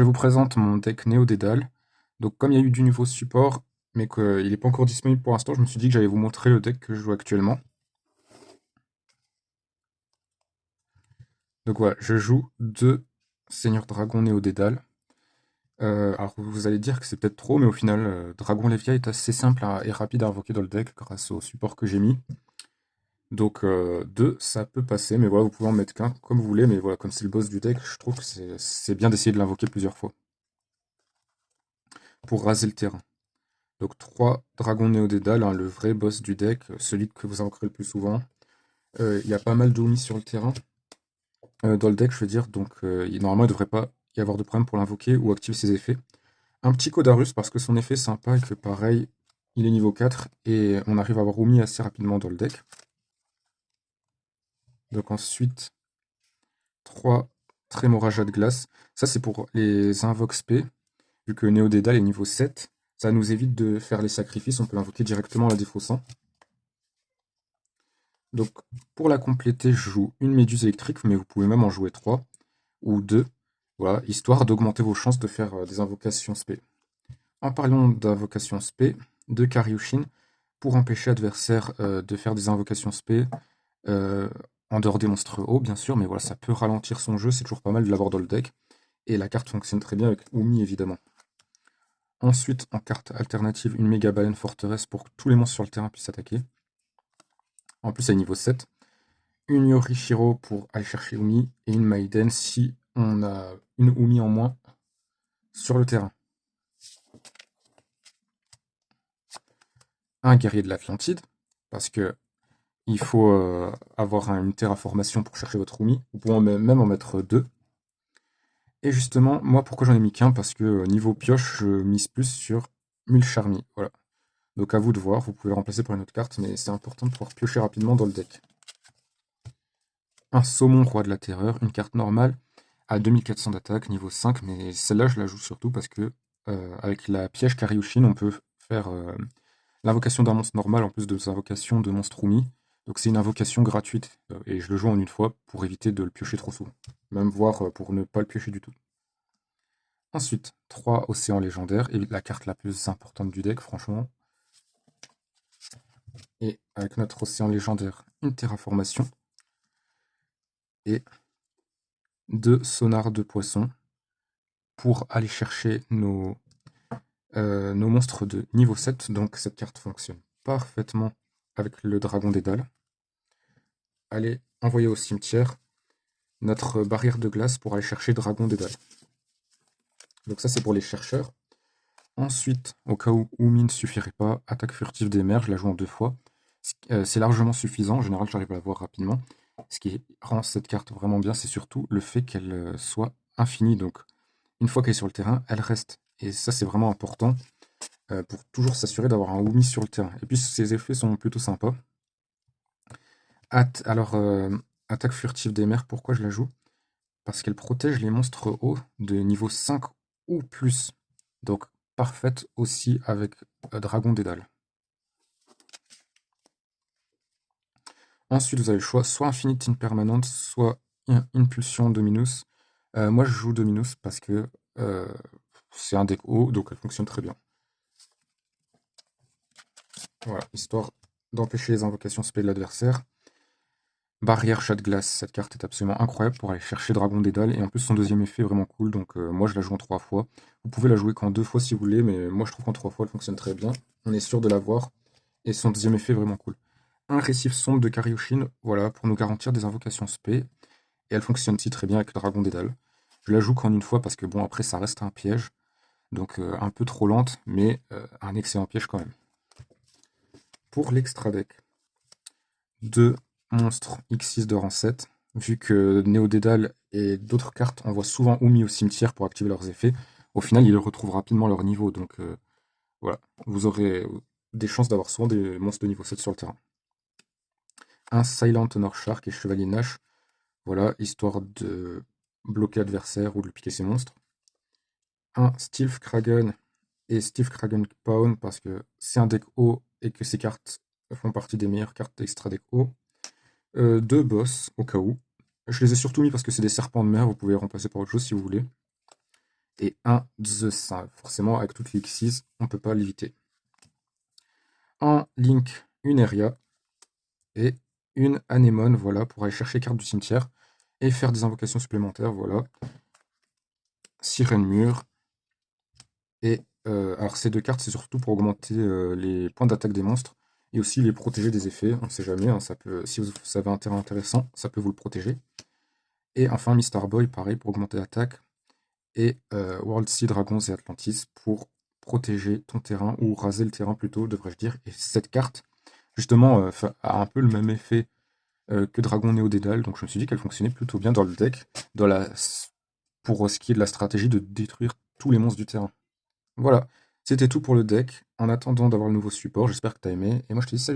Je vous présente mon deck Néo Dédale. Donc comme il y a eu du nouveau support, mais qu'il n'est pas encore disponible pour l'instant, je me suis dit que j'allais vous montrer le deck que je joue actuellement. Donc voilà, je joue deux Seigneur Dragon Néo Dédale. Alors vous allez dire que c'est peut-être trop, mais au final, Dragon Lévia est assez simple et rapide à invoquer dans le deck grâce au support que j'ai mis. Donc deux, ça peut passer, mais voilà, vous pouvez en mettre qu'un comme vous voulez, mais voilà, comme c'est le boss du deck, je trouve que c'est bien d'essayer de l'invoquer plusieurs fois pour raser le terrain. Donc 3 dragons néo-dédales, hein, le vrai boss du deck, celui que vous invoquerez le plus souvent. Il y a pas mal d'Omi sur le terrain, dans le deck je veux dire, donc normalement il ne devrait pas y avoir de problème pour l'invoquer ou activer ses effets. Un petit Codarus parce que son effet est sympa et que pareil, il est niveau 4 et on arrive à avoir Omi assez rapidement dans le deck. Donc ensuite, 3 Trémorragia de glace. Ça c'est pour les invoques spé, vu que Néo-Dédale est niveau 7. Ça nous évite de faire les sacrifices, on peut l'invoquer directement en la défaussant. Donc, pour la compléter, je joue une méduse électrique, mais vous pouvez même en jouer 3 ou 2, voilà, histoire d'augmenter vos chances de faire des invocations spé. En parlant d'invocations spé, de Karyushin, pour empêcher l'adversaire de faire des invocations spé, euh, en dehors des monstres hauts, bien sûr, mais voilà, ça peut ralentir son jeu, c'est toujours pas mal de l'avoir dans le deck. Et la carte fonctionne très bien avec Umi, évidemment. Ensuite, en carte alternative, une méga baleine forteresse pour que tous les monstres sur le terrain puissent attaquer. En plus, elle est niveau 7. Une Yorishiro pour aller chercher Umi, et une Maiden si on a une Umi en moins sur le terrain. Un guerrier de l'Atlantide, parce que il faut avoir une terraformation pour chercher votre Umi. Vous pouvez même en mettre deux. Et justement, moi pourquoi j'en ai mis qu'un? Parce que niveau pioche, je mise plus sur Mulcharmy. Voilà. Donc à vous de voir, vous pouvez le remplacer par une autre carte, mais c'est important de pouvoir piocher rapidement dans le deck. Un Saumon Roi de la Terreur, une carte normale à 2400 d'attaque, niveau 5, mais celle-là je la joue surtout parce que avec la piège Karyushin, on peut faire l'invocation d'un monstre normal en plus de l'invocation de monstre Umi. Donc c'est une invocation gratuite, et je le joue en une fois pour éviter de le piocher trop souvent. Même voire pour ne pas le piocher du tout. Ensuite, 3 océans légendaires, et la carte la plus importante du deck, franchement. Et avec notre océan légendaire, une terraformation. Et 2 sonars de poisson pour aller chercher nos monstres de niveau 7. Donc cette carte fonctionne parfaitement avec le dragon des dalles. Allez envoyer au cimetière notre barrière de glace pour aller chercher dragon des dalles. Donc ça c'est pour les chercheurs. Ensuite, au cas où Umi ne suffirait pas, attaque furtive des mers, je la joue en 2 fois. C'est largement suffisant, en général j'arrive à la voir rapidement. Ce qui rend cette carte vraiment bien, c'est surtout le fait qu'elle soit infinie. Donc une fois qu'elle est sur le terrain, elle reste. Et ça c'est vraiment important pour toujours s'assurer d'avoir un Umi sur le terrain. Et puis ses effets sont plutôt sympas. Alors, attaque furtive des mers, pourquoi je la joue? Parce qu'elle protège les monstres hauts de niveau 5 ou plus. Donc parfaite aussi avec Dragon Dédale. Ensuite, vous avez le choix, soit Infinite Impermanente, soit Impulsion Dominus. Moi, je joue Dominus parce que c'est un deck haut, donc elle fonctionne très bien. Voilà, histoire d'empêcher les invocations spé de l'adversaire. Barrière chat de glace, cette carte est absolument incroyable pour aller chercher Dragon Dédale, et en plus son deuxième effet est vraiment cool, donc moi je la joue en 3 fois. Vous pouvez la jouer qu'en 2 fois si vous voulez, mais moi je trouve qu'en 3 fois elle fonctionne très bien. On est sûr de l'avoir, et son deuxième effet est vraiment cool. Un récif sombre de Karyushin, voilà, pour nous garantir des invocations spé, et elle fonctionne aussi très bien avec Dragon Dédale. Je la joue qu'en une fois parce que bon après ça reste un piège, donc un peu trop lente, mais un excellent piège quand même. Pour l'extra deck, 2 monstres X6 de rang 7. Vu que Néo-Dédale et d'autres cartes envoient souvent Umi au cimetière pour activer leurs effets, au final ils retrouvent rapidement leur niveau. Donc voilà, vous aurez des chances d'avoir souvent des monstres de niveau 7 sur le terrain. Un Silent Honor Shark et Chevalier Nash, voilà, histoire de bloquer l'adversaire ou de lui piquer ses monstres. Un Steve Kragen et Steve Kragen Pawn parce que c'est un deck haut et que ces cartes font partie des meilleures cartes extra deck haut. 2 boss, au cas où. Je les ai surtout mis parce que c'est des serpents de mer, vous pouvez les remplacer par autre chose si vous voulez. et un Zeus. Forcément, avec toutes les Xyz, on ne peut pas l'éviter. Un Link, une Eria et une Anémone, voilà, pour aller chercher carte du cimetière et faire des invocations supplémentaires, voilà. Sirène Mur. Et alors ces deux cartes, c'est surtout pour augmenter les points d'attaque des monstres et aussi les protéger des effets. On ne sait jamais, ça peut, si vous avez un terrain intéressant, ça peut vous le protéger. Et enfin, Mister Boy, pareil, pour augmenter l'attaque. Et World Sea Dragons et Atlantis pour protéger ton terrain, ou raser le terrain plutôt, devrais-je dire. Et cette carte, justement, a un peu le même effet que Dragon Néo Dédale, donc je me suis dit qu'elle fonctionnait plutôt bien dans le deck, pour ce qui est de la stratégie de détruire tous les monstres du terrain. Voilà, c'était tout pour le deck. En attendant d'avoir le nouveau support, j'espère que t'as aimé. Et moi je te dis salut!